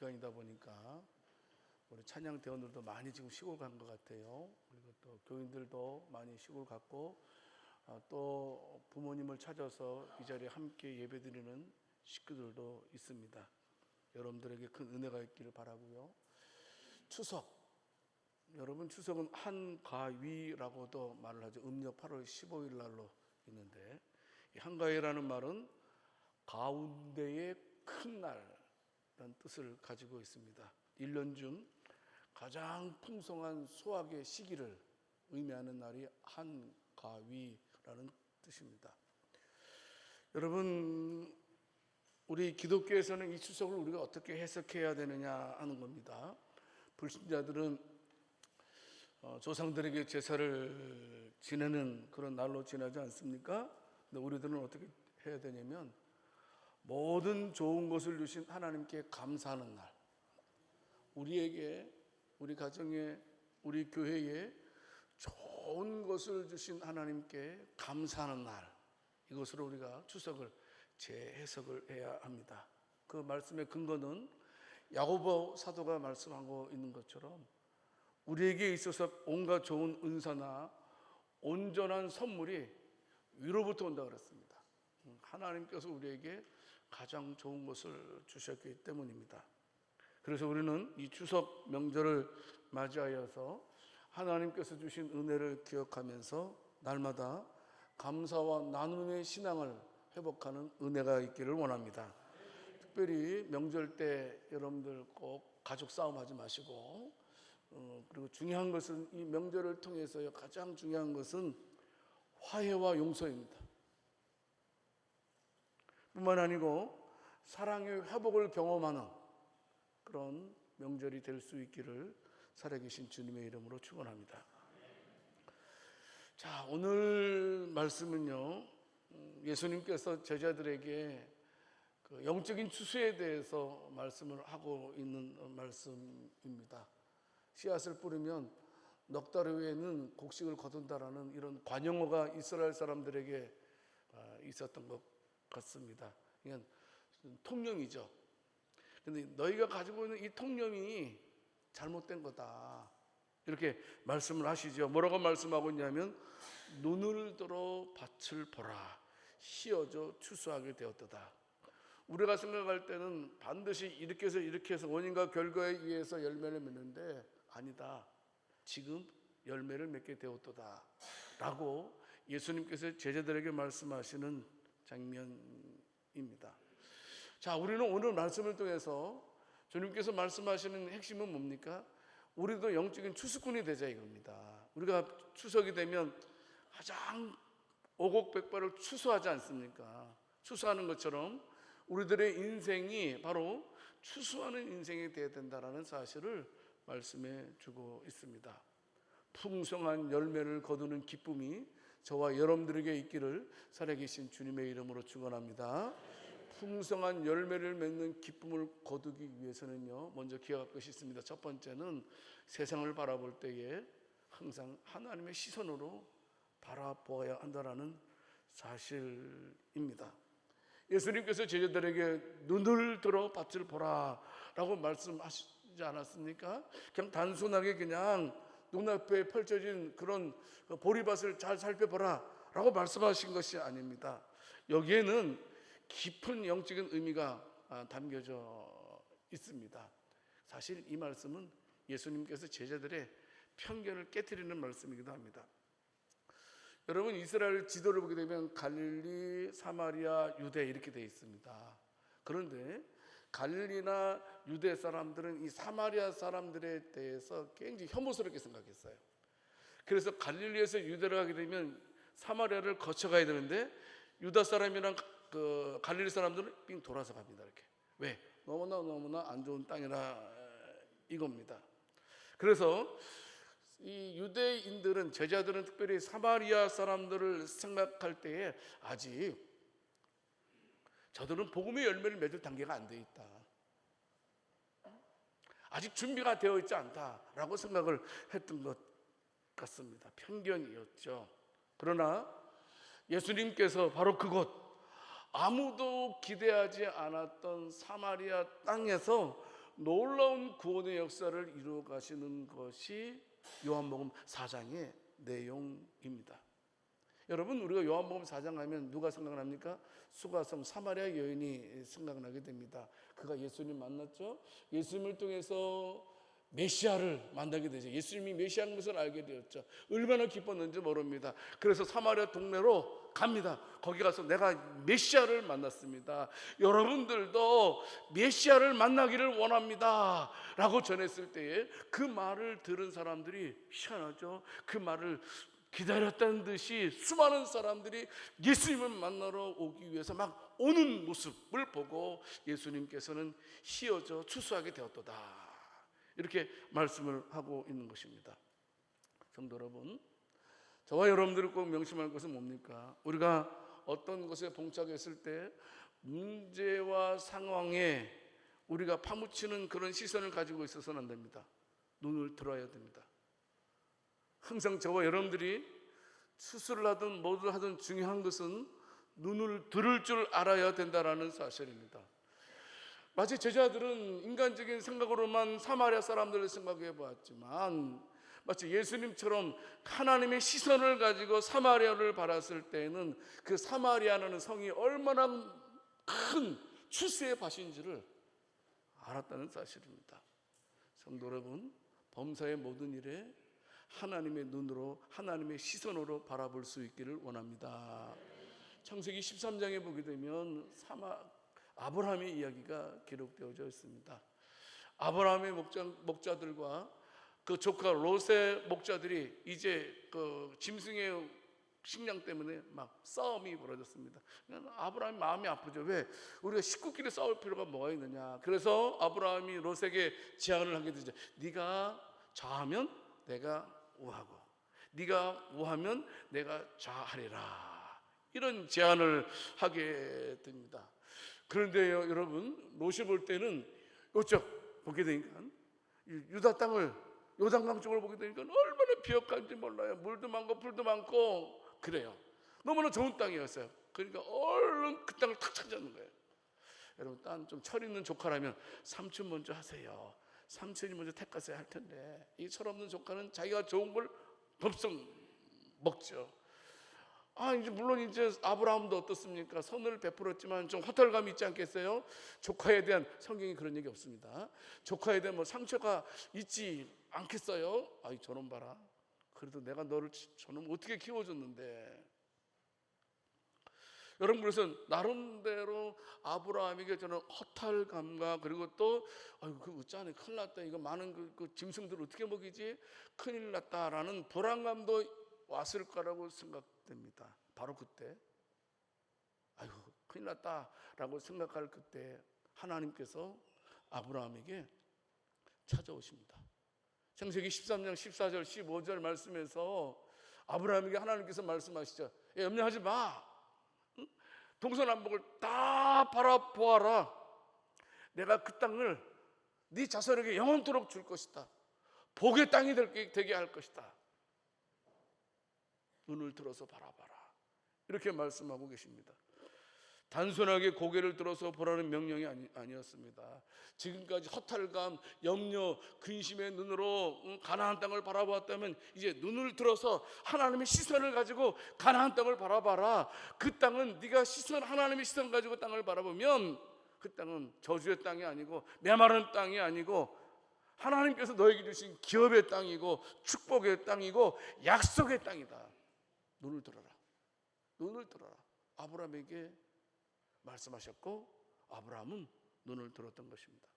기간이다 보니까 우리 찬양 대원들도 많이 지금 시골 간 것 같아요. 그리고 또 교인들도 많이 시골 갔고, 또 부모님을 찾아서 이 자리에 함께 예배드리는 식구들도 있습니다. 여러분들에게 큰 은혜가 있기를 바라고요. 추석, 여러분 추석은 한가위라고도 말을 하죠. 음력 8월 15일 날로 있는데, 이 한가위라는 말은 가운데의 큰 날이라는 뜻을 가지고 있습니다. 1년 중 가장 풍성한 수확의 시기를 의미하는 날이 한가위라는 뜻입니다. 여러분, 우리 기독교에서는 이 추석을 우리가 어떻게 해석해야 되느냐 하는 겁니다. 불신자들은 조상들에게 제사를 지내는 그런 날로 지나지 않습니까? 근데 우리들은 어떻게 해야 되냐면, 모든 좋은 것을 주신 하나님께 감사하는 날, 우리에게, 우리 가정에, 우리 교회에 좋은 것을 주신 하나님께 감사하는 날, 이것으로 우리가 추석을 재해석을 해야 합니다. 그 말씀의 근거는 야고보 사도가 말씀하고 있는 것처럼 우리에게 있어서 온갖 좋은 은사나 온전한 선물이 위로부터 온다 그랬습니다. 하나님께서 우리에게 가장 좋은 것을 주셨기 때문입니다. 그래서 우리는 이 추석 명절을 맞이하여서 하나님께서 주신 은혜를 기억하면서 날마다 감사와 나눔의 신앙을 회복하는 은혜가 있기를 원합니다. 특별히 명절 때 여러분들 꼭 가족 싸움 하지 마시고, 그리고 중요한 것은 이 명절을 통해서 가장 중요한 것은 화해와 용서입니다. 뿐만 아니고 사랑의 회복을 경험하는 그런 명절이 될 수 있기를 살아계신 주님의 이름으로 축원합니다. 자, 오늘 말씀은요, 예수님께서 제자들에게 그 영적인 추수에 대해서 말씀을 하고 있는 말씀입니다. 씨앗을 뿌리면 넉 달 후에는 곡식을 거둔다라는 이런 관용어가 이스라엘 사람들에게 있었던 것 같습니다. 이건 통념이죠. 근데 너희가 가지고 있는 이 통념이 잘못된 거다, 이렇게 말씀을 하시죠. 뭐라고 말씀하고 있냐면, 눈을 들어 밭을 보라, 씌어져 추수하게 되었도다. 우리가 생각할 때는 반드시 이렇게 해서 원인과 결과에 의해서 열매를 맺는데, 아니다, 지금 열매를 맺게 되었도다 라고 예수님께서 제자들에게 말씀하시는 장면입니다. 자, 우리는 오늘 말씀을 통해서 주님께서 말씀하시는 핵심은 뭡니까? 우리도 영적인 추수꾼이 되자 이겁니다. 우리가 추석이 되면 가장 오곡백발을 추수하지 않습니까? 추수하는 것처럼 우리들의 인생이 바로 추수하는 인생이 되어야 된다는 사실을 말씀해 주고 있습니다. 풍성한 열매를 거두는 기쁨이 저와 여러분들에게 있기를 살아계신 주님의 이름으로 축원합니다. 풍성한 열매를 맺는 기쁨을 거두기 위해서는요, 먼저 기억할 것이 있습니다. 첫 번째는 세상을 바라볼 때에 항상 하나님의 시선으로 바라보아야 한다는 사실입니다. 예수님께서 제자들에게 눈을 들어 밭을 보라 라고 말씀하시지 않았습니까? 그냥 단순하게 그냥 눈앞에 펼쳐진 그런 보리밭을 잘 살펴보라 라고 말씀하신 것이 아닙니다. 여기에는 깊은 영적인 의미가 담겨져 있습니다. 사실 이 말씀은 예수님께서 제자들의 편견을 깨트리는 말씀이기도 합니다. 여러분, 이스라엘 지도를 보게 되면 갈릴리, 사마리아, 유대 이렇게 되어 있습니다. 그런데 갈릴리나 유대 사람들은 이 사마리아 사람들에 대해서 굉장히 혐오스럽게 생각했어요. 그래서 갈릴리에서 유대를 가게 되면 사마리아를 거쳐가야 되는데, 유다 사람이랑 그 갈릴리 사람들은 삥 돌아서 갑니다. 이렇게. 왜? 너무나 안 좋은 땅이라 이겁니다. 그래서 이 유대인들은, 제자들은 특별히 사마리아 사람들을 생각할 때에 아직 저들은 복음의 열매를 맺을 단계가 안 돼 있다, 아직 준비가 되어 있지 않다라고 생각을 했던 것 같습니다. 편견이었죠. 그러나 예수님께서 바로 그곳, 아무도 기대하지 않았던 사마리아 땅에서 놀라운 구원의 역사를 이루어 가시는 것이 요한복음 4장의 내용입니다. 여러분, 우리가 요한복음 4장 하면 누가 생각납니까? 수가성 사마리아 여인이 생각나게 됩니다. 그가 예수님 만났죠. 예수님을 통해서 메시아를 만나게 되죠. 예수님이 메시아인 것을 알게 되었죠. 얼마나 기뻤는지 모릅니다. 그래서 사마리아 동네로 갑니다. 거기 가서 내가 메시아를 만났습니다. 여러분들도 메시아를 만나기를 원합니다 라고 전했을 때에 그 말을 들은 사람들이 희한하죠. 그 말을 기다렸다는 듯이 수많은 사람들이 예수님을 만나러 오기 위해서 막 오는 모습을 보고 예수님께서는 희어져 추수하게 되었도다, 이렇게 말씀을 하고 있는 것입니다. 성도 여러분, 저와 여러분들이 꼭 명심할 것은 뭡니까? 우리가 어떤 것에 봉착했을 때 문제와 상황에 우리가 파묻히는 그런 시선을 가지고 있어서는 안 됩니다. 눈을 들어야 됩니다. 항상 저와 여러분들이 수술을 하든 뭐를 하든 중요한 것은 눈을 들을 줄 알아야 된다는 사실입니다. 마치 제자들은 인간적인 생각으로만 사마리아 사람들을 생각해 보았지만, 마치 예수님처럼 하나님의 시선을 가지고 사마리아를 바랐을 때에는 그 사마리아라는 성이 얼마나 큰 추수의 밭인지를 알았다는 사실입니다. 성도 여러분, 범사의 모든 일에 하나님의 눈으로, 하나님의 시선으로 바라볼 수 있기를 원합니다. 창세기 13장에 보게 되면 아브라함의 이야기가 기록되어져 있습니다. 아브라함의 목자들과 그 조카 롯의 목자들이 이제 그 짐승의 식량 때문에 막 싸움이 벌어졌습니다. 아브라함이 마음이 아프죠. 왜? 우리가 식구끼리 싸울 필요가 뭐가 있느냐. 그래서 아브라함이 롯에게 제안을 하게 되죠. 네가 좌하면 내가 우하고, 네가 우하면 내가 좌하리라, 이런 제안을 하게 됩니다. 그런데요, 여러분, 롯이 볼 때는 이쪽 보게 되니까 유다 땅을, 요단강 쪽을 보게 되니까 얼마나 비옥한지 몰라요. 물도 많고 풀도 많고 그래요. 너무나 좋은 땅이었어요. 그러니까 얼른 그 땅을 탁 찾았는 거예요. 여러분, 딴 좀 철 있는 조카라면 삼촌 먼저 하세요. 삼촌이 먼저 택하세요 할 텐데, 이 철없는 조카는 자기가 좋은 걸 법성 먹죠. 이제 물론 이제 아브라함도 어떻습니까? 선을 베풀었지만 좀 허탈감이 있지 않겠어요? 조카에 대한, 성경에 그런 얘기 없습니다. 조카에 대한 뭐 상처가 있지 않겠어요? 저놈 봐라. 그래도 내가 너를 저놈 어떻게 키워줬는데. 여러분, 그래서 나름대로 아브라함에게 저는 허탈감과, 그리고 또 그 어쩌네, 큰일 났다, 이거 많은 그 짐승들 어떻게 먹이지, 큰일 났다라는 불안감도 왔을 거라고 생각됩니다. 바로 그때 큰일 났다라고 생각할 그때 하나님께서 아브라함에게 찾아오십니다. 창세기 13장 14절 15절 말씀에서 아브라함에게 하나님께서 말씀하시죠. 염려하지 마. 동서남북을 다 바라보아라. 내가 그 땅을 네 자손에게 영원토록 줄 것이다. 복의 땅이 되게 할 것이다. 눈을 들어서 바라봐라, 이렇게 말씀하고 계십니다. 단순하게 고개를 들어서 보라는 명령이 아니었습니다. 지금까지 허탈감, 염려, 근심의 눈으로 가나안 땅을 바라보았다면 이제 눈을 들어서 하나님의 시선을 가지고 가나안 땅을 바라봐라. 그 땅은 네가 하나님의 시선 가지고 땅을 바라보면 그 땅은 저주의 땅이 아니고 메마른 땅이 아니고 하나님께서 너에게 주신 기업의 땅이고 축복의 땅이고 약속의 땅이다. 눈을 들어라. 눈을 들어라. 아브라함에게 말씀하셨고 아브라함은 눈을 들었던 것입니다.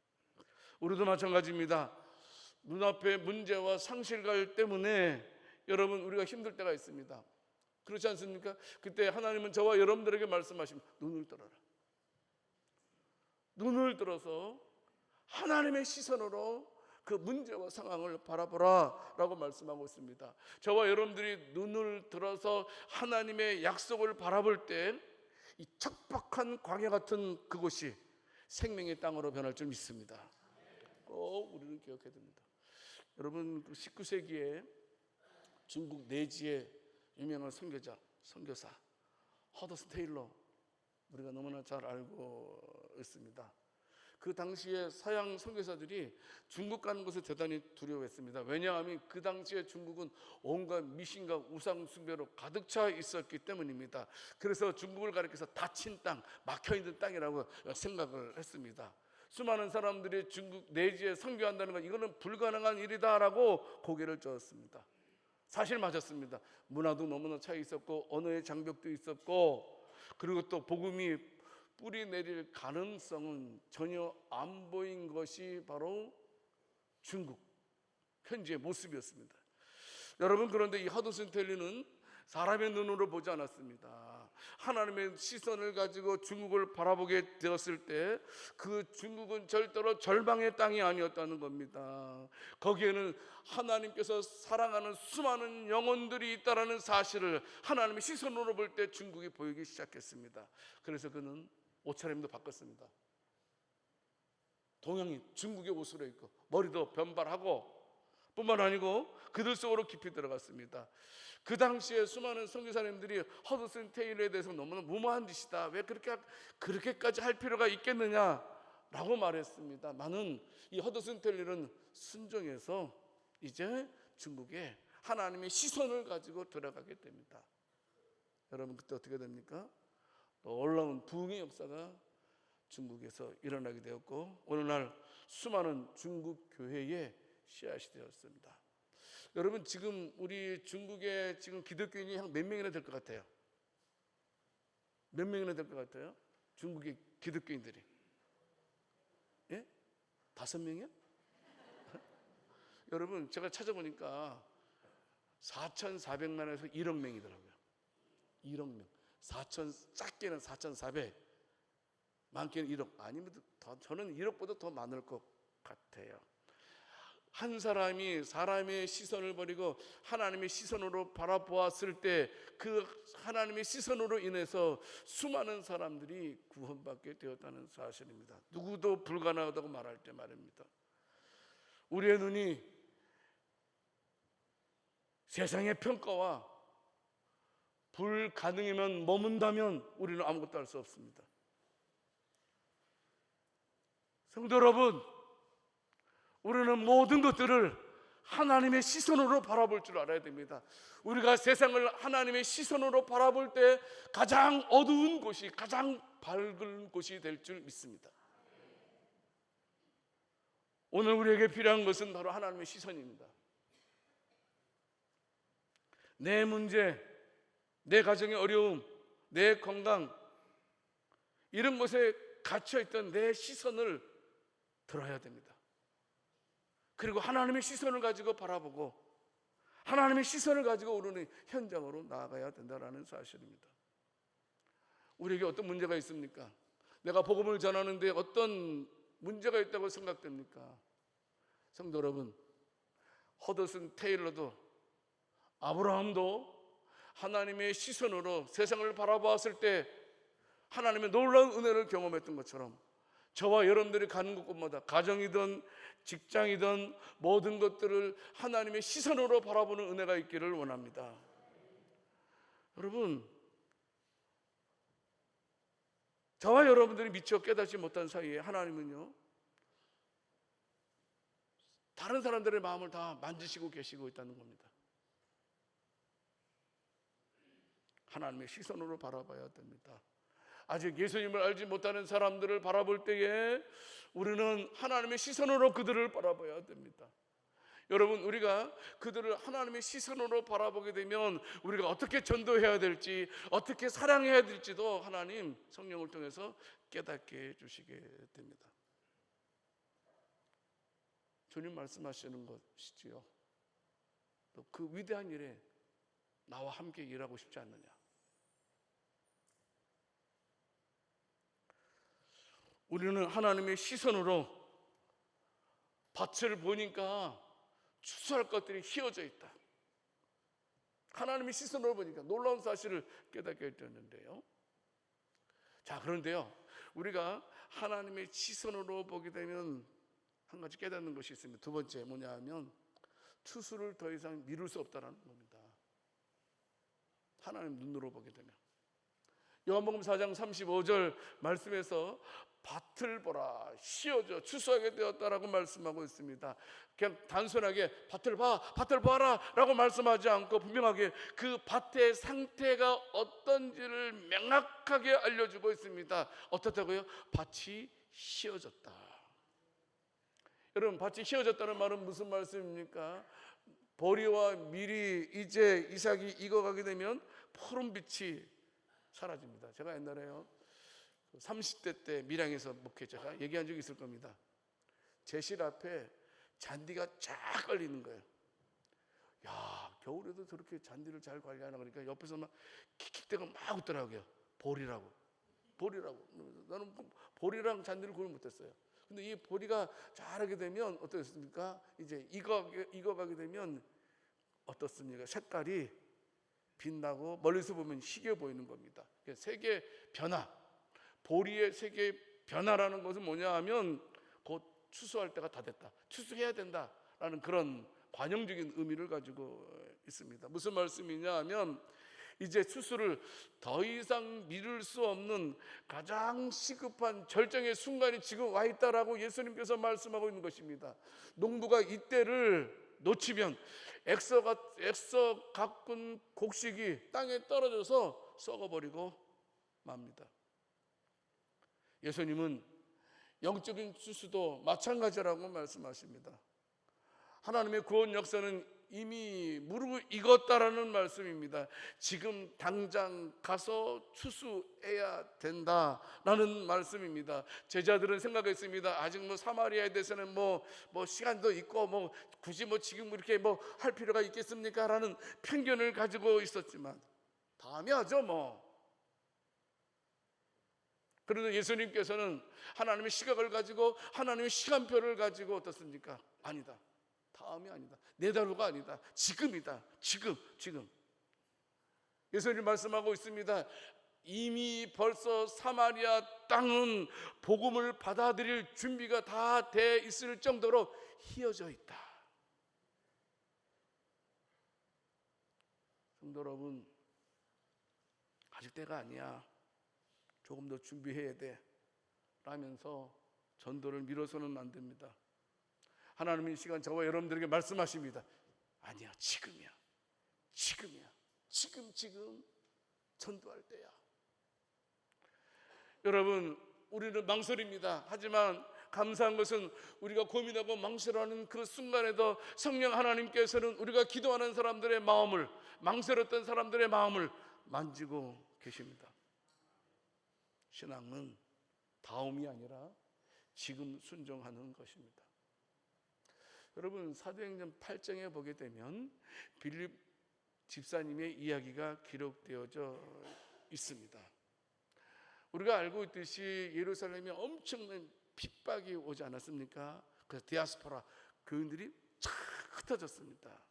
우리도 마찬가지입니다. 눈앞에 문제와 상실감 때문에 여러분, 우리가 힘들 때가 있습니다. 그렇지 않습니까? 그때 하나님은 저와 여러분들에게 말씀하십니다. 눈을 들어라. 눈을 들어서 하나님의 시선으로 그 문제와 상황을 바라보라 라고 말씀하고 있습니다. 저와 여러분들이 눈을 들어서 하나님의 약속을 바라볼 때 이 척박한 광야 같은 그곳이 생명의 땅으로 변할 줄 믿습니다. 꼭 우리는 기억해야 됩니다. 여러분, 19세기에 중국 내지의 유명한 선교사 허더슨 테일러, 우리가 너무나 잘 알고 있습니다. 그 당시에 서양 선교사들이 중국 가는 것을 대단히 두려워했습니다. 왜냐하면 그 당시에 중국은 온갖 미신과 우상 숭배로 가득 차 있었기 때문입니다. 그래서 중국을 가리켜서 닫힌 땅, 막혀있는 땅이라고 생각을 했습니다. 수많은 사람들이 중국 내지에 선교한다는 건 이거는 불가능한 일이다라고 고개를 저었습니다. 사실 맞았습니다. 문화도 너무나 차이 있었고 언어의 장벽도 있었고, 그리고 또 복음이 뿌리 내릴 가능성은 전혀 안 보인 것이 바로 중국 현지의 모습이었습니다. 여러분, 그런데 이 하드슨 텔리는 사람의 눈으로 보지 않았습니다. 하나님의 시선을 가지고 중국을 바라보게 되었을 때 그 중국은 절대로 절망의 땅이 아니었다는 겁니다. 거기에는 하나님께서 사랑하는 수많은 영혼들이 있다는 사실을 하나님의 시선으로 볼 때 중국이 보이기 시작했습니다. 그래서 그는 옷차림도 바꿨습니다. 동양인 중국의 옷으로 입고 머리도 변발하고 뿐만 아니고 그들 속으로 깊이 들어갔습니다. 그 당시에 수많은 선교사님들이 허드슨 테일러에 대해서 너무나 무모한 짓이다, 왜 그렇게까지 할 필요가 있겠느냐라고 말했습니다. 많은 이 허드슨 테일러는 순종해서 이제 중국에 하나님의 시선을 가지고 들어가게 됩니다. 여러분, 그때 어떻게 됩니까? 놀라운 부흥의 역사가 중국에서 일어나게 되었고, 오늘날 수많은 중국 교회의 씨앗이 되었습니다. 여러분, 지금 우리 중국에 지금 기독교인이 한 몇 명이나 될 것 같아요? 몇 명이나 될 것 같아요? 중국의 기독교인들이? 예? 5명이요? 여러분, 제가 찾아보니까 4,400만에서 1억 명이더라고요. 1억 명. 작게는 4,400, 많게는 1억, 아니면 더, 저는 1억보다 더 많을 것 같아요. 한 사람이 사람의 시선을 버리고 하나님의 시선으로 바라보았을 때 그 하나님의 시선으로 인해서 수많은 사람들이 구원받게 되었다는 사실입니다. 누구도 불가능하다고 말할 때 말입니다. 우리의 눈이 세상의 평가와 불가능이면 머문다면 우리는 아무것도 할 수 없습니다. 성도 여러분, 우리는 모든 것들을 하나님의 시선으로 바라볼 줄 알아야 됩니다. 우리가 세상을 하나님의 시선으로 바라볼 때 가장 어두운 곳이 가장 밝은 곳이 될 줄 믿습니다. 오늘 우리에게 필요한 것은 바로 하나님의 시선입니다. 내 문제, 내 가정의 어려움, 내 건강, 이런 것에 갇혀있던 내 시선을 들어야 됩니다. 그리고 하나님의 시선을 가지고 바라보고 하나님의 시선을 가지고 우리는 현장으로 나아가야 된다는 사실입니다. 우리에게 어떤 문제가 있습니까? 내가 복음을 전하는데 어떤 문제가 있다고 생각됩니까? 성도 여러분, 허드슨 테일러도 아브라함도 하나님의 시선으로 세상을 바라보았을 때 하나님의 놀라운 은혜를 경험했던 것처럼 저와 여러분들이 가는 곳곳마다 가정이든 직장이든 모든 것들을 하나님의 시선으로 바라보는 은혜가 있기를 원합니다. 여러분, 저와 여러분들이 미처 깨닫지 못한 사이에 하나님은요, 다른 사람들의 마음을 다 만지시고 계시고 있다는 겁니다. 하나님의 시선으로 바라봐야 됩니다. 아직 예수님을 알지 못하는 사람들을 바라볼 때에 우리는 하나님의 시선으로 그들을 바라봐야 됩니다. 여러분, 우리가 그들을 하나님의 시선으로 바라보게 되면 우리가 어떻게 전도해야 될지, 어떻게 사랑해야 될지도 하나님 성령을 통해서 깨닫게 해주시게 됩니다. 주님 말씀하시는 것이지요. 또 그 위대한 일에 나와 함께 일하고 싶지 않느냐. 우리는 하나님의 시선으로 밭을 보니까 추수할 것들이 휘어져 있다. 하나님의 시선으로 보니까 놀라운 사실을 깨닫게 되었는데요. 자, 그런데요, 우리가 하나님의 시선으로 보게 되면 한 가지 깨닫는 것이 있습니다. 두 번째 뭐냐 하면 추수를 더 이상 미룰 수 없다는 겁니다. 하나님 눈으로 보게 되면 요한복음 4장 35절 말씀에서 밭을 보라 씌어져 추수하게 되었다라고 말씀하고 있습니다. 그냥 단순하게 밭을 봐라 라고 말씀하지 않고 분명하게 그 밭의 상태가 어떤지를 명확하게 알려주고 있습니다. 어떻다고요? 밭이 씌어졌다. 여러분, 밭이 씌어졌다는 말은 무슨 말씀입니까? 보리와 밀이 이제 이삭이 익어가게 되면 푸른빛이 사라집니다. 제가 옛날에요 30대 때 밀양에서 목회자가 얘기한 적이 있을 겁니다. 제실 앞에 잔디가 쫙 걸리는 거예요. 야, 겨울에도 저렇게 잔디를 잘 관리하나 그러니까 옆에서 막 킥킥대고 막 웃더라고요. 보리라고. 나는 보리랑 잔디를 구분 못했어요. 근데 이 보리가 자라게 되면 어떻습니까? 이제 익어가게 되면 어떻습니까? 색깔이 빛나고 멀리서 보면 희게 보이는 겁니다. 색의 변화, 보리의 색의 변화라는 것은 뭐냐 하면 곧 추수할 때가 다 됐다, 추수해야 된다라는 그런 관용적인 의미를 가지고 있습니다. 무슨 말씀이냐 하면 이제 추수를 더 이상 미룰 수 없는 가장 시급한 절정의 순간이 지금 와 있다라고 예수님께서 말씀하고 있는 것입니다. 농부가 이때를 놓치면 애써 가꾼 곡식이 땅에 떨어져서 썩어버리고 맙니다. 예수님은 영적인 추수도 마찬가지라고 말씀하십니다. 하나님의 구원 역사는 이미 무르익었다라는 말씀입니다. 지금 당장 가서 추수해야 된다라는 말씀입니다. 제자들은 생각했습니다. 아직 사마리아에 대해서는 시간도 있고 굳이 지금 이렇게 할 필요가 있겠습니까? 라는 편견을 가지고 있었지만 다음에 하죠 그런데 예수님께서는 하나님의 시각을 가지고 하나님의 시간표를 가지고 어떻습니까? 아니다. 다음이 아니다. 내다루가 아니다. 지금이다. 지금. 예수님 말씀하고 있습니다. 이미 벌써 사마리아 땅은 복음을 받아들일 준비가 다 돼 있을 정도로 휘어져 있다. 성도 여러분, 아직 때가 아니야. 조금 더 준비해야 돼 라면서 전도를 미뤄서는 안 됩니다. 하나님은 이 시간 저와 여러분들에게 말씀하십니다. 아니야, 지금이야. 지금 전도할 때야. 여러분, 우리는 망설입니다. 하지만 감사한 것은 우리가 고민하고 망설여하는 그 순간에도 성령 하나님께서는 우리가 기도하는 사람들의 마음을, 망설였던 사람들의 마음을 만지고 계십니다. 신앙은 다음이 아니라 지금 순종하는 것입니다. 여러분, 사도행전 8장에 보게 되면 빌립 집사님의 이야기가 기록되어져 있습니다. 우리가 알고 있듯이 예루살렘에 엄청난 핍박이 오지 않았습니까? 그래서 디아스포라 교인들이 쫙 흩어졌습니다.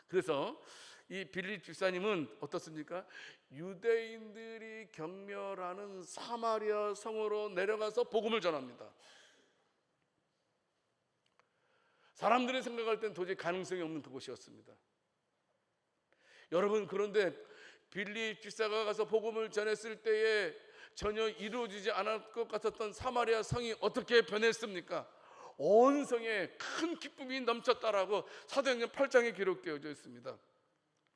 그래서 이 빌립 집사님은 어떻습니까? 유대인들이 경멸하는 사마리아 성으로 내려가서 복음을 전합니다. 사람들이 생각할 땐 도저히 가능성이 없는 그곳이었습니다. 여러분, 그런데 빌립 집사가 가서 복음을 전했을 때에 전혀 이루어지지 않을 것 같았던 사마리아 성이 어떻게 변했습니까? 온 성에 큰 기쁨이 넘쳤다라고 사도행전 8장에 기록되어져 있습니다.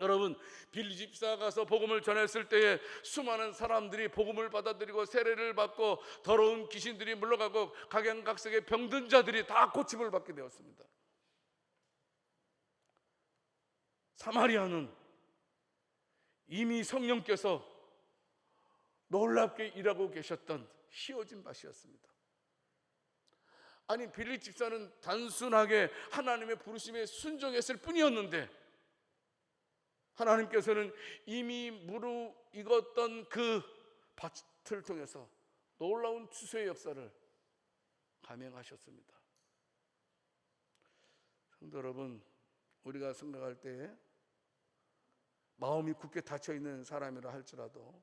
여러분, 빌립 집사가 가서 복음을 전했을 때에 수많은 사람들이 복음을 받아들이고 세례를 받고 더러운 귀신들이 물러가고 각양각색의 병든 자들이 다 고침을 받게 되었습니다. 사마리아는 이미 성령께서 놀랍게 일하고 계셨던 휘어진 밭이었습니다. 아니, 빌립 집사는 단순하게 하나님의 부르심에 순종했을 뿐이었는데 하나님께서는 이미 무르익었던 그 밭을 통해서 놀라운 추수의 역사를 감행하셨습니다. 성도 여러분, 우리가 생각할 때 마음이 굳게 닫혀있는 사람이라 할지라도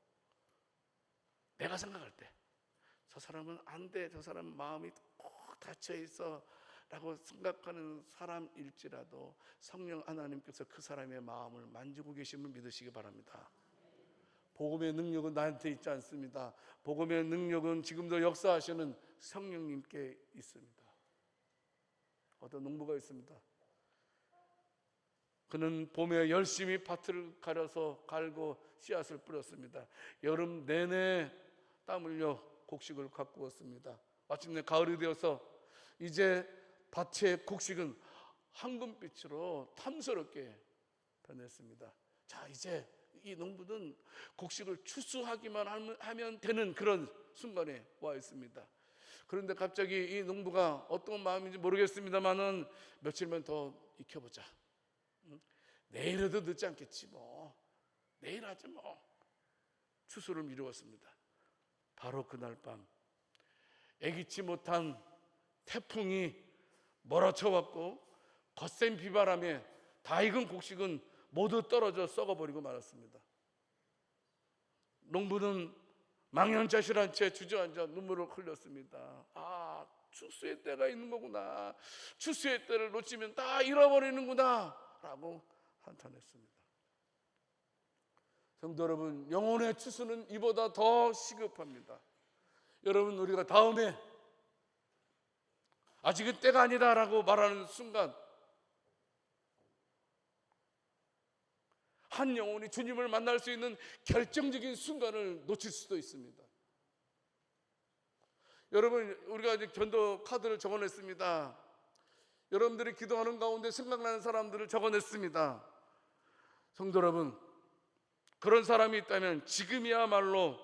내가 생각할 때 저 사람은 안 돼, 저 사람은 마음이 꼭 닫혀있어 라고 생각하는 사람일지라도 성령 하나님께서 그 사람의 마음을 만지고 계심을 믿으시기 바랍니다. 복음의 능력은 나한테 있지 않습니다. 복음의 능력은 지금도 역사하시는 성령님께 있습니다. 어떤 농부가 있습니다. 그는 봄에 열심히 밭을 갈고 씨앗을 뿌렸습니다. 여름 내내 땀 흘려 곡식을 가꾸었습니다. 마침내 가을이 되어서 이제 밭의 곡식은 황금빛으로 탐스럽게 변했습니다. 자, 이제 이 농부는 곡식을 추수하기만 하면 되는 그런 순간에 와 있습니다. 그런데 갑자기 이 농부가 어떤 마음인지 모르겠습니다만은 며칠만 더 익혀보자. 내일에도 늦지 않겠지 뭐. 내일 하지 뭐. 추수를 미루었습니다. 바로 그날 밤 예기치 못한 태풍이 몰아쳐왔고 거센 비바람에 다 익은 곡식은 모두 떨어져 썩어버리고 말았습니다. 농부는 망연자실한 채 주저앉아 눈물을 흘렸습니다. 아, 추수의 때가 있는 거구나. 추수의 때를 놓치면 다 잃어버리는구나 라고 한탄했습니다. 성도 여러분, 영혼의 추수는 이보다 더 시급합니다. 여러분, 우리가 다음에 아직은 때가 아니다 라고 말하는 순간 한 영혼이 주님을 만날 수 있는 결정적인 순간을 놓칠 수도 있습니다. 여러분, 우리가 이제 전도 카드를 적어냈습니다. 여러분들이 기도하는 가운데 생각나는 사람들을 적어냈습니다. 성도 여러분, 그런 사람이 있다면 지금이야말로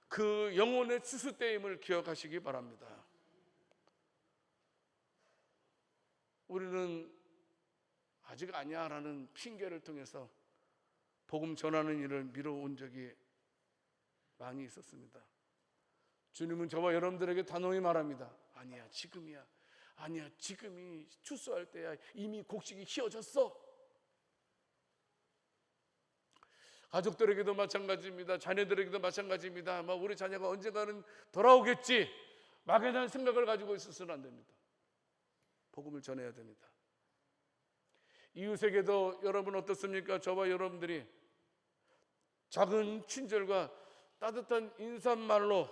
그 영혼의 추수 때임을 기억하시기 바랍니다. 우리는 아직 아니야 라는 핑계를 통해서 복음 전하는 일을 미뤄온 적이 많이 있었습니다. 주님은 저와 여러분들에게 단호히 말합니다. 아니야, 지금이야. 아니야, 지금이 추수할 때야. 이미 곡식이 휘어졌어. 가족들에게도 마찬가지입니다. 자녀들에게도 마찬가지입니다. 우리 자녀가 언젠가는 돌아오겠지, 막연한 생각을 가지고 있어서는 안 됩니다. 복음을 전해야 됩니다. 이웃에게도 여러분 어떻습니까? 저와 여러분들이 작은 친절과 따뜻한 인사말로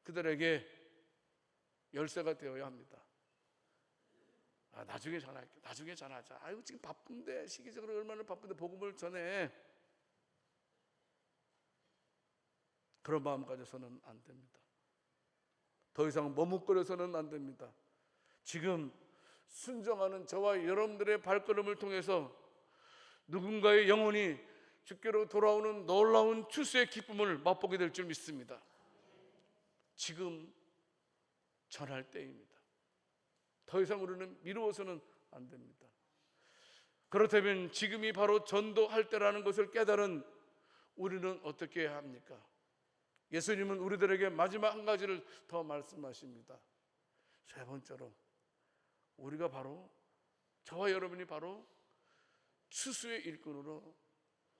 그들에게 열쇠가 되어야 합니다. 나중에 전화할게. 나중에 전화하자. 아이고, 지금 바쁜데, 시기적으로 얼마나 바쁜데 복음을 전해. 그런 마음 가져서는 안 됩니다. 더 이상 머뭇거려서는 안 됩니다. 지금 순종하는 저와 여러분들의 발걸음을 통해서 누군가의 영혼이 주께로 돌아오는 놀라운 추수의 기쁨을 맛보게 될 줄 믿습니다. 지금 전할 때입니다. 더 이상 우리는 미루어서는 안 됩니다. 그렇다면 지금이 바로 전도할 때라는 것을 깨달은 우리는 어떻게 해야 합니까? 예수님은 우리들에게 마지막 한 가지를 더 말씀하십니다. 세 번째로 우리가 바로, 저와 여러분이 바로 추수의 일꾼으로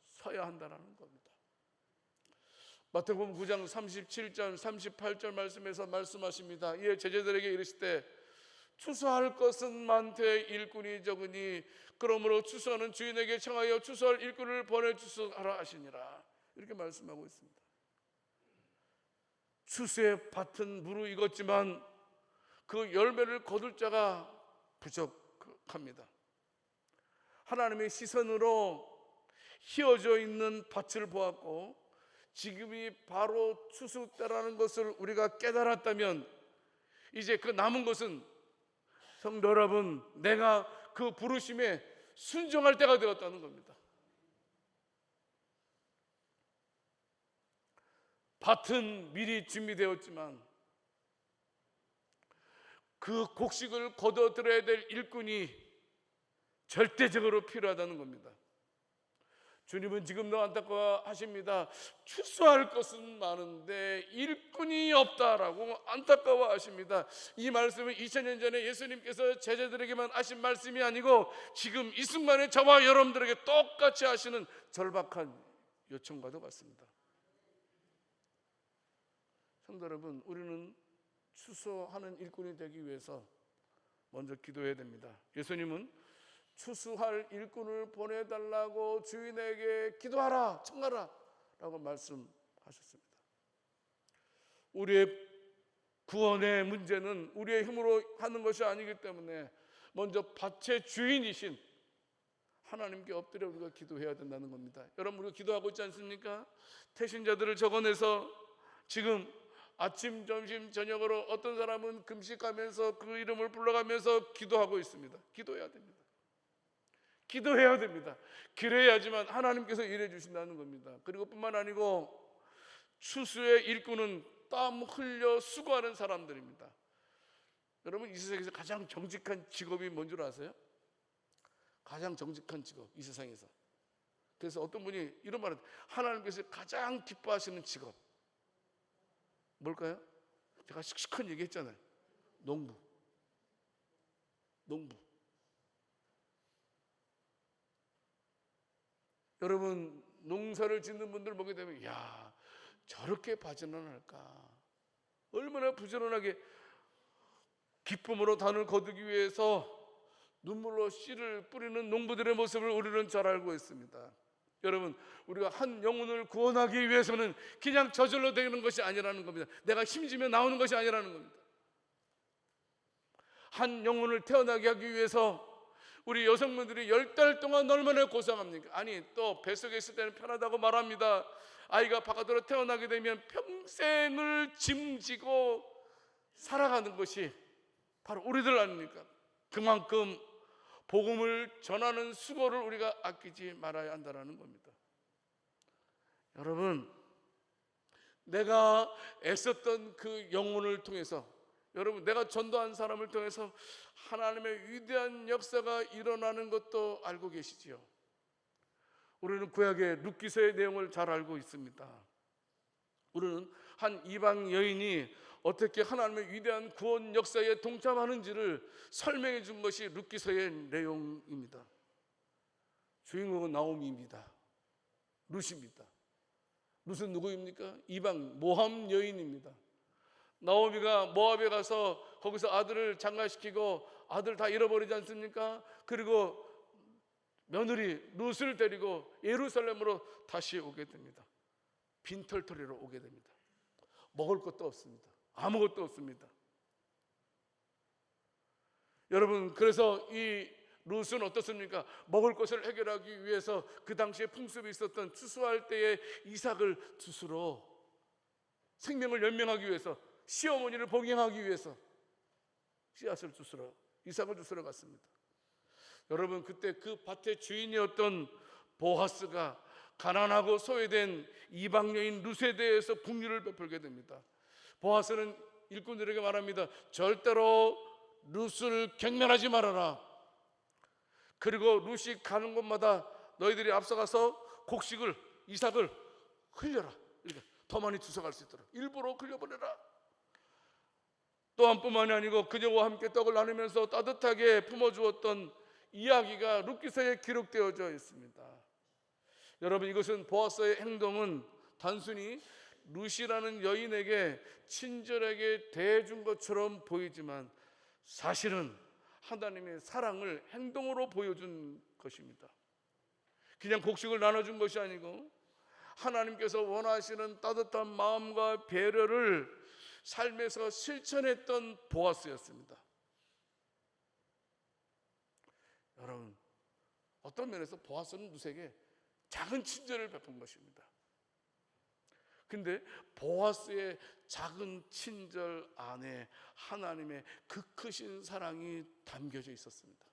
서야 한다는 겁니다. 마태복음 9장 37절 38절 말씀에서 말씀하십니다. 이에 제자들에게 이르시되 추수할 것은 많되 일꾼이 적으니 그러므로 추수하는 주인에게 청하여 추수할 일꾼을 보내주소서 하시니라. 이렇게 말씀하고 있습니다. 추수의 밭은 무르익었지만 그 열매를 거둘 자가 부족합니다. 하나님의 시선으로 휘어져 있는 밭을 보았고 지금이 바로 추수 때라는 것을 우리가 깨달았다면 이제 그 남은 것은, 성도 여러분, 내가 그 부르심에 순종할 때가 되었다는 겁니다. 밭은 미리 준비되었지만 그 곡식을 거둬들여야 될 일꾼이 절대적으로 필요하다는 겁니다. 주님은 지금도 안타까워하십니다. 추수할 것은 많은데 일꾼이 없다라고 안타까워하십니다. 이 말씀은 2000년 전에 예수님께서 제자들에게만 하신 말씀이 아니고 지금 이 순간에 저와 여러분들에게 똑같이 하시는 절박한 요청과도 같습니다. 성도 여러분, 우리는 추수하는 일꾼이 되기 위해서 먼저 기도해야 됩니다. 예수님은 추수할 일꾼을 보내달라고 주인에게 기도하라, 청하라 라고 말씀하셨습니다. 우리의 구원의 문제는 우리의 힘으로 하는 것이 아니기 때문에 먼저 밭의 주인이신 하나님께 엎드려 우리가 기도해야 된다는 겁니다. 여러분, 우리가 기도하고 있지 않습니까? 태신자들을 적어내서 지금 아침, 점심, 저녁으로 어떤 사람은 금식하면서 그 이름을 불러가면서 기도하고 있습니다. 기도해야 됩니다. 기도해야 됩니다. 그래야지만 하나님께서 일해 주신다는 겁니다. 그리고 뿐만 아니고 추수의 일꾼은 땀 흘려 수고하는 사람들입니다. 여러분, 이 세상에서 가장 정직한 직업이 뭔 줄 아세요? 가장 정직한 직업, 이 세상에서. 그래서 어떤 분이 이런 말을 해요. 하나님께서 가장 기뻐하시는 직업 뭘까요? 제가 씩씩한 얘기했잖아요. 농부. 여러분, 농사를 짓는 분들 보게 되면 야, 저렇게 부지런할까? 얼마나 부지런하게 기쁨으로 단을 거두기 위해서 눈물로 씨를 뿌리는 농부들의 모습을 우리는 잘 알고 있습니다. 여러분, 우리가 한 영혼을 구원하기 위해서는 그냥 저절로 되는 것이 아니라는 겁니다. 내가 힘주면 나오는 것이 아니라는 겁니다. 한 영혼을 태어나게 하기 위해서 우리 여성분들이 10달 동안 얼마나 고생합니까? 아니, 또 뱃속에 있을 때는 편하다고 말합니다. 아이가 바깥으로 태어나게 되면 평생을 짐지고 살아가는 것이 바로 우리들 아닙니까? 그만큼 복음을 전하는 수고를 우리가 아끼지 말아야 한다는 겁니다. 여러분, 내가 애썼던 그 영혼을 통해서, 여러분, 내가 전도한 사람을 통해서 하나님의 위대한 역사가 일어나는 것도 알고 계시지요. 우리는 구약의 룻기서의 내용을 잘 알고 있습니다. 우리는 한 이방 여인이 어떻게 하나님의 위대한 구원 역사에 동참하는지를 설명해 준 것이 룻기서의 내용입니다. 주인공은 나오미입니다. 룻입니다. 룻은 누구입니까? 이방 모함 여인입니다. 나오미가 모압에 가서 거기서 아들을 장가시키고 아들 다 잃어버리지 않습니까? 그리고 며느리 룻을 데리고 예루살렘으로 다시 오게 됩니다. 빈털터리로 오게 됩니다. 먹을 것도 없습니다. 아무것도 없습니다. 여러분, 그래서 이 룻은 어떻습니까? 먹을 것을 해결하기 위해서 그 당시에 풍습이 있었던 추수할 때에 이삭을 주스러, 생명을 연명하기 위해서, 시어머니를 복양하기 위해서 씨앗을 주스러, 이삭을 주스러 갔습니다. 여러분, 그때 그 밭의 주인이었던 보아스가 가난하고 소외된 이방 여인 룻에 대해서 긍휼을 베풀게 됩니다. 보아스는 일꾼들에게 말합니다. 절대로 룻을 경멸하지 말아라. 그리고 룻이 가는 곳마다 너희들이 앞서가서 곡식을, 이삭을 흘려라. 이렇게 더 많이 주워갈 수 있도록 일부러 흘려버려라. 또한 뿐만이 아니고 그녀와 함께 떡을 나누면서 따뜻하게 품어주었던 이야기가 룻기서에 기록되어져 있습니다. 여러분, 이것은 보아스의 행동은 단순히 룻이라는 여인에게 친절하게 대해준 것처럼 보이지만 사실은 하나님의 사랑을 행동으로 보여준 것입니다. 그냥 곡식을 나눠준 것이 아니고 하나님께서 원하시는 따뜻한 마음과 배려를 삶에서 실천했던 보아스였습니다. 여러분, 어떤 면에서 보아스는 룻에게 작은 친절을 베푼 것입니다. 근데 보아스의 작은 친절 안에 하나님의 그 크신 사랑이 담겨져 있었습니다.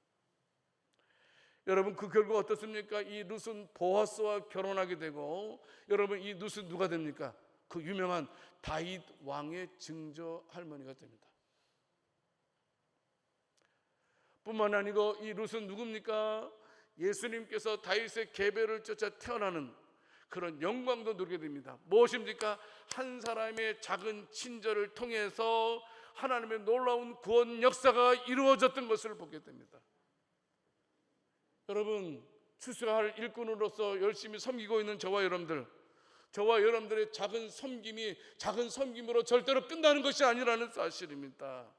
여러분, 그 결과 어떻습니까? 이 룻은 보아스와 결혼하게 되고, 여러분, 이 룻은 누가 됩니까? 그 유명한 다윗 왕의 증조 할머니가 됩니다. 뿐만 아니고 이 룻은 누굽니까? 예수님께서 다윗의 계배를 쫓아 태어나는 그런 영광도 누리게 됩니다. 무엇입니까? 한 사람의 작은 친절을 통해서 하나님의 놀라운 구원 역사가 이루어졌던 것을 보게 됩니다. 여러분, 추수할 일꾼으로서 열심히 섬기고 있는 저와 여러분들의 작은 섬김이 작은 섬김으로 절대로 끝나는 것이 아니라는 사실입니다.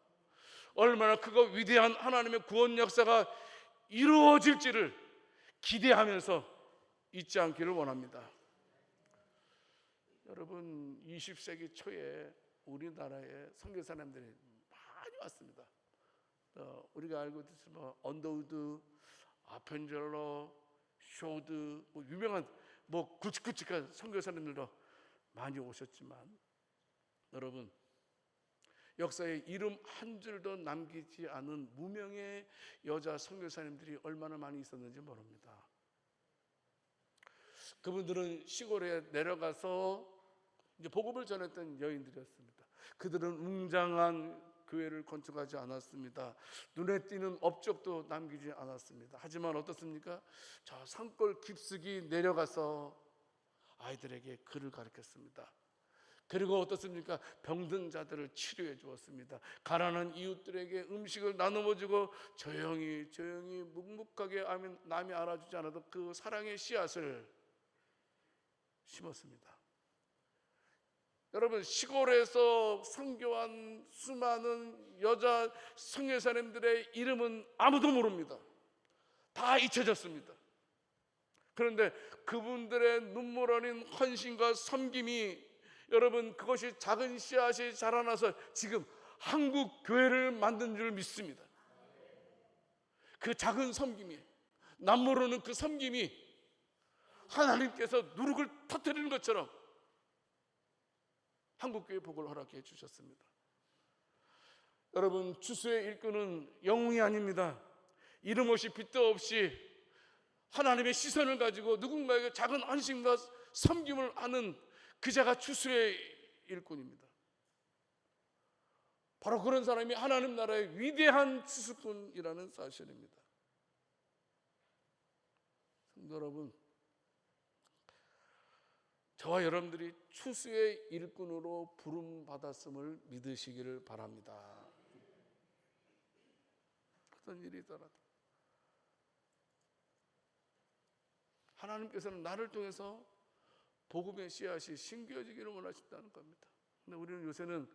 얼마나 크고 위대한 하나님의 구원 역사가 이루어질지를 기대하면서 잊지 않기를 원합니다. 여러분 20세기 초에 우리나라에 선교사님들이 많이 왔습니다. 우리가 알고 있듯이 뭐 언더우드, 아펜젤러, 쇼드, 뭐 유명한 뭐 굵직굵직한 선교사님들도 많이 오셨지만, 여러분 역사에 이름 한 줄도 남기지 않은 무명의 여자 선교사님들이 얼마나 많이 있었는지 모릅니다. 그분들은 시골에 내려가서 이제 복음을 전했던 여인들이었습니다. 그들은 웅장한 교회를 건축하지 않았습니다. 눈에 띄는 업적도 남기지 않았습니다. 하지만 어떻습니까? 저 산골 깊숙이 내려가서 아이들에게 글을 가르쳤습니다. 그리고 어떻습니까? 병든 자들을 치료해 주었습니다. 가난한 이웃들에게 음식을 나누어 주고 조용히 묵묵하게 남이 알아주지 않아도 그 사랑의 씨앗을 심었습니다. 여러분, 시골에서 선교한 수많은 여자 선교사님들의 이름은 아무도 모릅니다. 다 잊혀졌습니다. 그런데 그분들의 눈물 어린 헌신과 섬김이, 여러분, 그것이 작은 씨앗이 자라나서 지금 한국 교회를 만든 줄 믿습니다. 그 작은 섬김이, 남모르는 그 섬김이 하나님께서 누룩을 터뜨리는 것처럼 한국교회 복을 허락해 주셨습니다. 여러분, 추수의 일꾼은 영웅이 아닙니다. 이름 없이 빚도 없이 하나님의 시선을 가지고 누군가에게 작은 헌신과 섬김을 하는 그자가 추수의 일꾼입니다. 바로 그런 사람이 하나님 나라의 위대한 추수꾼이라는 사실입니다. 성도 여러분, 저와 여러분들이 추수의 일꾼으로 부름받았음을 믿으시기를 바랍니다. 어떤 일이 있더라도 하나님께서는 나를 통해서 복음의 씨앗이 심겨지기를 원하신다는 겁니다. 근데 우리는 요새는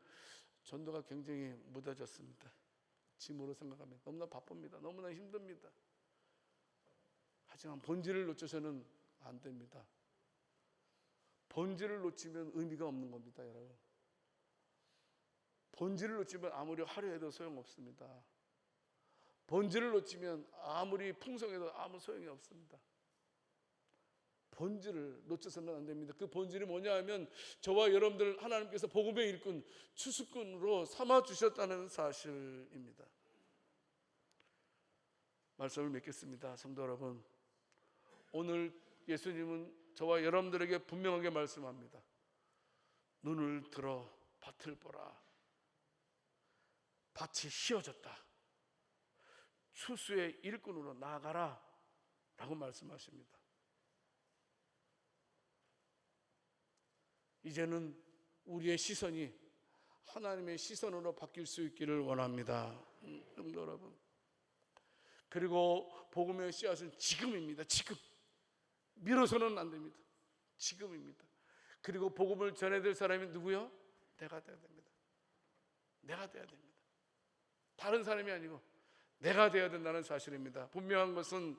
전도가 굉장히 무뎌졌습니다. 짐으로 생각하면 너무나 바쁩니다. 너무나 힘듭니다. 하지만 본질을 놓쳐서는 안 됩니다. 본질을 놓치면 의미가 없는 겁니다, 여러분. 본질을 놓치면 아무리 화려해도 소용없습니다. 본질을 놓치면 아무리 풍성해도 아무 소용이 없습니다. 본질을 놓쳐서는 안 됩니다. 그 본질이 뭐냐 하면 저와 여러분들 하나님께서 복음의 일꾼, 추수꾼으로 삼아주셨다는 사실입니다. 말씀을 맺겠습니다. 성도 여러분, 오늘 예수님은 저와 여러분들에게 분명하게 말씀합니다. 눈을 들어 밭을 보라. 밭이 휘어졌다. 추수의 일꾼으로 나아가라 라고 말씀하십니다. 이제는 우리의 시선이 하나님의 시선으로 바뀔 수 있기를 원합니다. 성도 여러분, 그리고 복음의 씨앗은 지금입니다. 지금 미뤄서는 안 됩니다. 지금입니다. 그리고 복음을 전해야 될 사람이 누구요? 내가 돼야 됩니다. 내가 돼야 됩니다. 다른 사람이 아니고 내가 돼야 된다는 사실입니다. 분명한 것은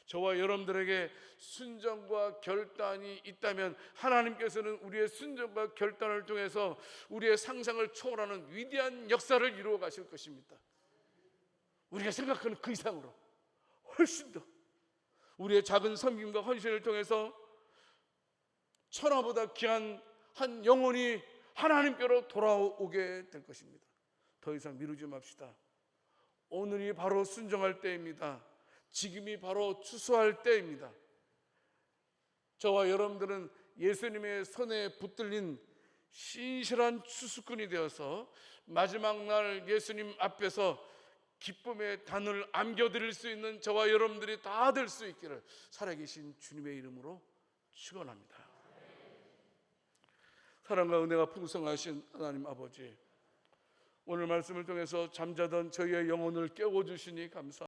저와 여러분들에게 순종과 결단이 있다면 하나님께서는 우리의 순종과 결단을 통해서 우리의 상상을 초월하는 위대한 역사를 이루어 가실 것입니다. 우리가 생각하는 그 이상으로 훨씬 더 우리의 작은 섬김과 헌신을 통해서 천하보다 귀한 한 영혼이 하나님께로 돌아오게 될 것입니다. 더 이상 미루지 맙시다. 오늘이 바로 순종할 때입니다. 지금이 바로 추수할 때입니다. 저와 여러분들은 예수님의 손에 붙들린 신실한 추수꾼이 되어서 마지막 날 예수님 앞에서 기쁨의 단을 안겨드릴 수 있는 저와 여러분들이 다 될 수 있기를 살아계신 주님의 이름으로 축원합니다. 사랑과 은혜가 풍성하신 하나님 아버지, 오늘 말씀을 통해서 잠자던 저희의 영혼을 깨워주시니 감사합니다.